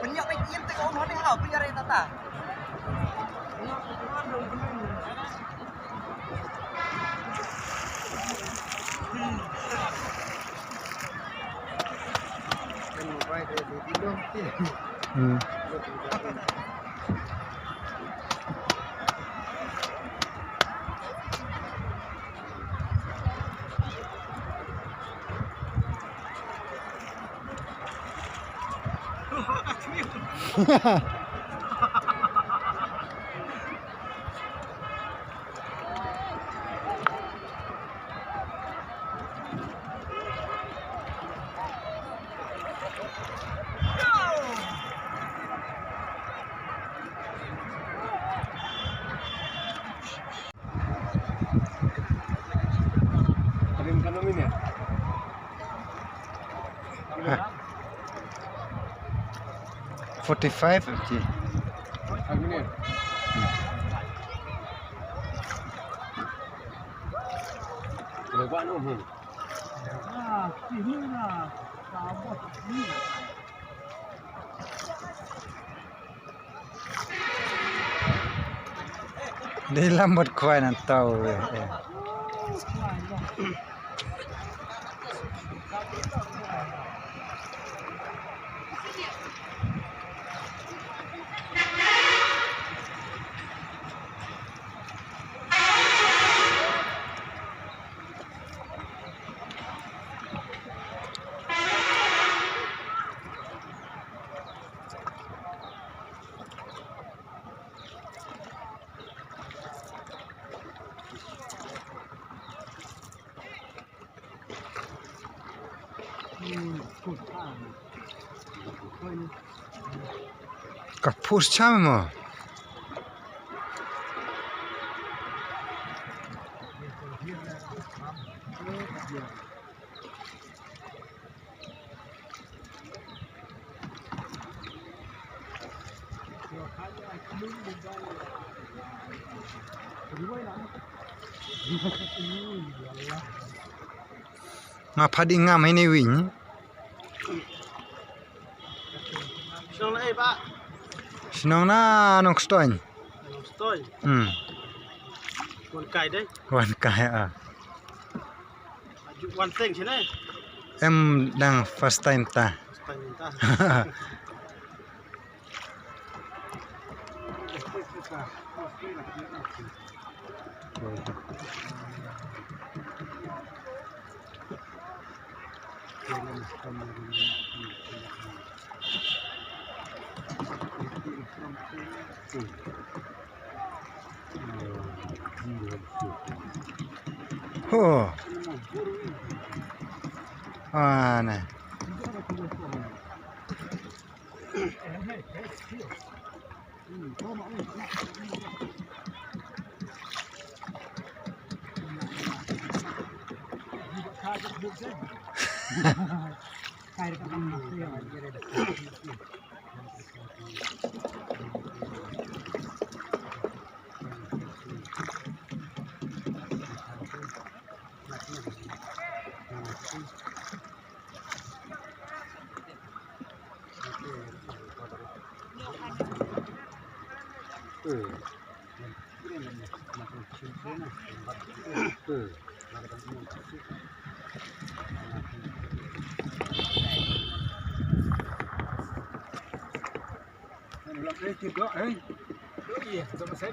Penyak baik yang tengok rumah ni hau penyak raya tata. Hah. 45 FG. Di lambat kuai nak tahu. Kapus chama. Ngapa di ngam ini wing? Senang nak Pak. Senang na nong stoin. Stoi. Wan kai deh. Wan kai ah. One thing sini. Em đang first time ta. Oh. Nah.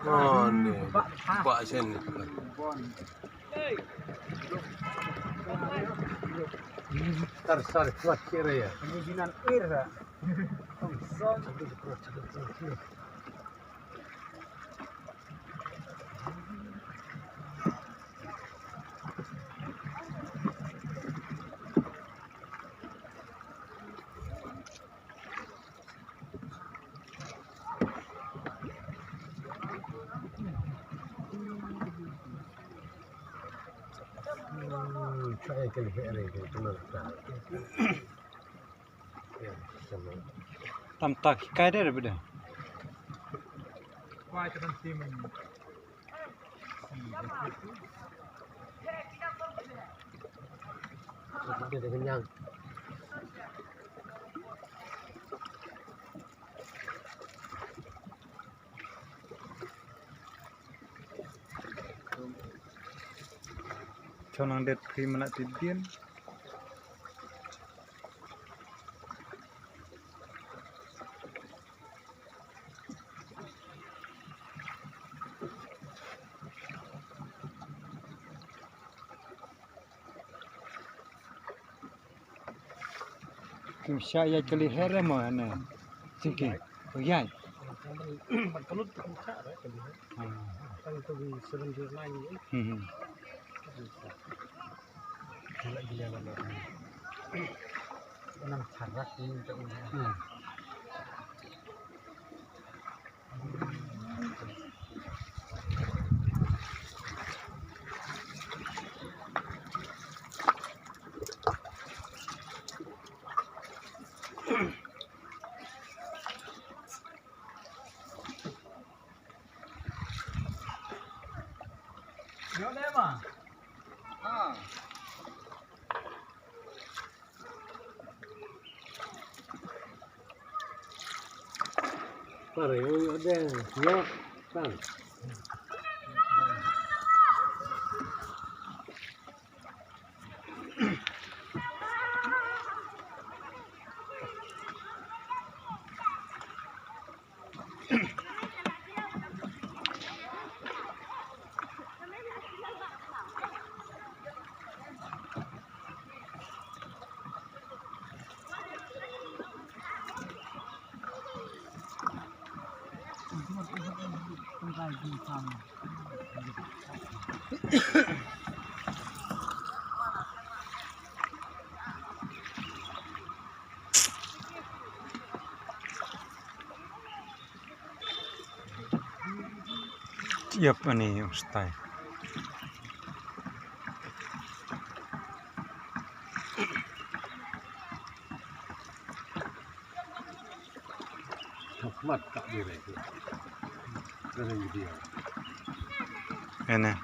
Oh, ni. Buat sen. Tar kuat kira ya. Saya akan beri itu nanti. Ya, sama. Tam tak kai dia beda. Dia dah kenyang. Chonang det pri mana tidian. Kim saya kali here mo ana. Siki. Oyai. Kalau tak buka dah kali. Kan tu di sebentar lagi. Gila lah. Enam carak ini tak boleh. Yo nema. Para yo ada. Ya, kan. Tiap ani ustai. Hikmat tak dia itu. Dari dia. Ana.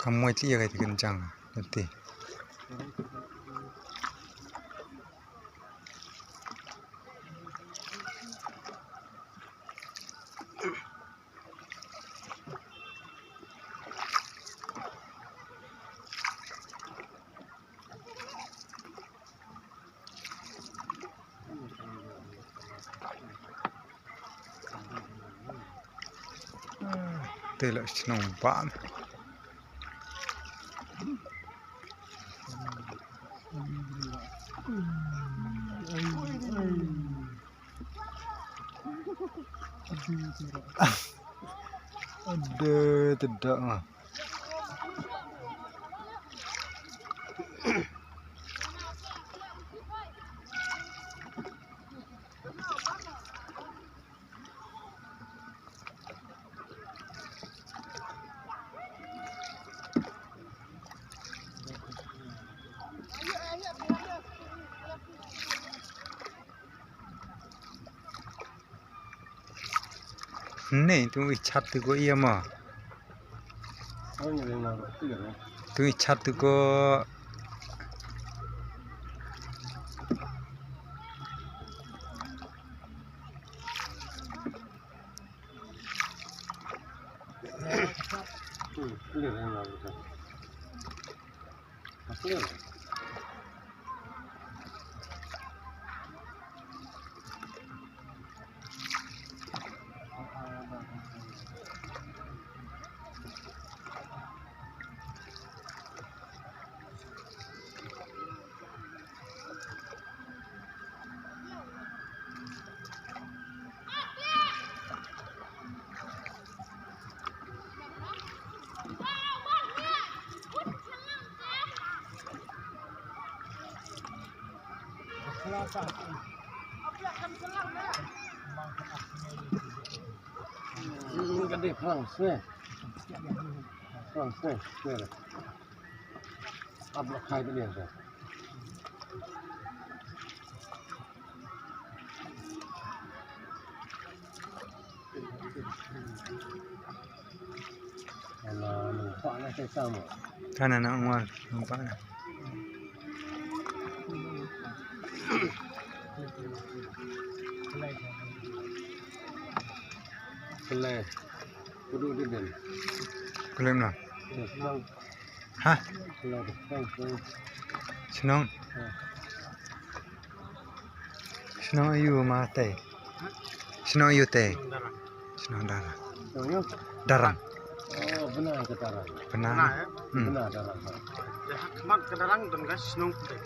Kamu itu ya kayak kencang nanti. Telok senumpak. Aduh, tidak. Nih, tu icat tu ko iya mah. Oh, ini yang baru itu ya. Tu icat tu ko Clear yang baru kan. Clear. Gede Fransai. Fransai, clear. Abla khai dia kan. Kalau nampak nak saya sama. kana nak ngwal nampak na. Kelai. Kudu dia dan. Kulim na. Senang. Ha? Kelai. Senang. Senang. Senang ayu mate. Senang ayu te. Senang darah. Senang. Darang. Oh, benar ke darah. Benar. ya. Benar darah. Jahat mat ke darang dan gas senong pedang.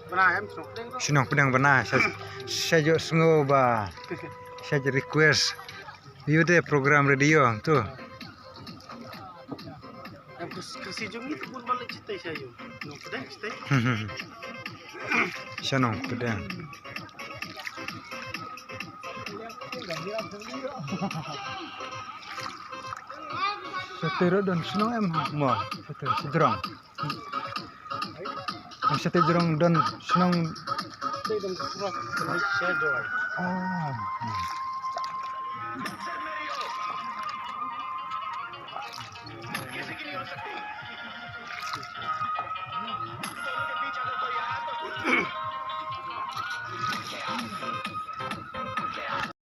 Benar em senong pedang. Senang pedang benar. Saya jo sengo ba. Saya request. You deh program radio tu. Em kasih jom ni pun balik cerita saya. Senong pedang stay. Senang pedang. Setero dan senang em mah. Setero sejerong. Sejerong dan senang. Stay dan surat naik saya jual. Oh.